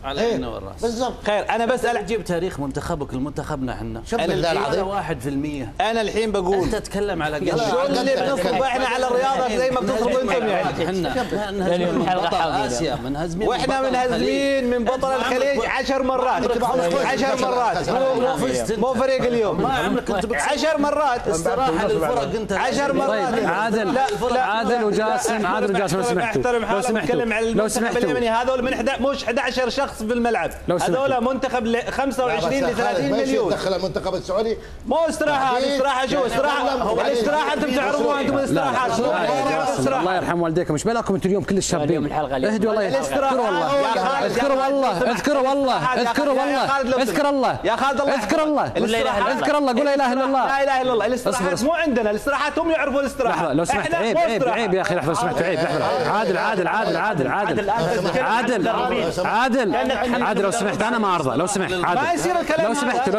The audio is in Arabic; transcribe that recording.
على عيننا والراس بالضبط. خير انا بسال، جيب تاريخ منتخبك المنتخبنا احنا شوف بالله العظيم 1%. انا الحين بقول انت تتكلم على شو اللي بنصرف احنا على الرياضه زي ما بتصرفوا انتم يعني؟ احنا منهزمين من بطل اسيا، منهزمين واحنا منهزمين من بطل الخليج 10 مرات 10 مرات مو فريق اليوم ما عمرك انت 10 مرات استراحه للفرق انت 10 مرات. طيب عادل وجاسم لو سمحتوا لو سمحتوا اليمني هذول من مش 11 شخص في الملعب، هذول منتخب 25 ل 30 مليون. دخل المنتخب السعودي مو استراحه، الاستراحه شو الاستراحه انتم تعرفوها انتم الاستراحات. الله يرحم والديكم، ايش بالكم انتم اليوم كل الشابين؟ اهدوا الله اذكروا والله اذكروا والله اذكروا والله اذكروا والله اذكر الله يا خالد الله اذكر الله اذكر الله قول لا اله الا الله. لا اله الا الله. الاستراحات مو عندنا، الاستراحات هم يعرفوا الاستراحات. لو سمحت عيب يا اخي لحظه، لو سمحت عيب عادل لو سمحت انا ما ارضى، لو سمحت عادل ما يصير الكلام لو سمحت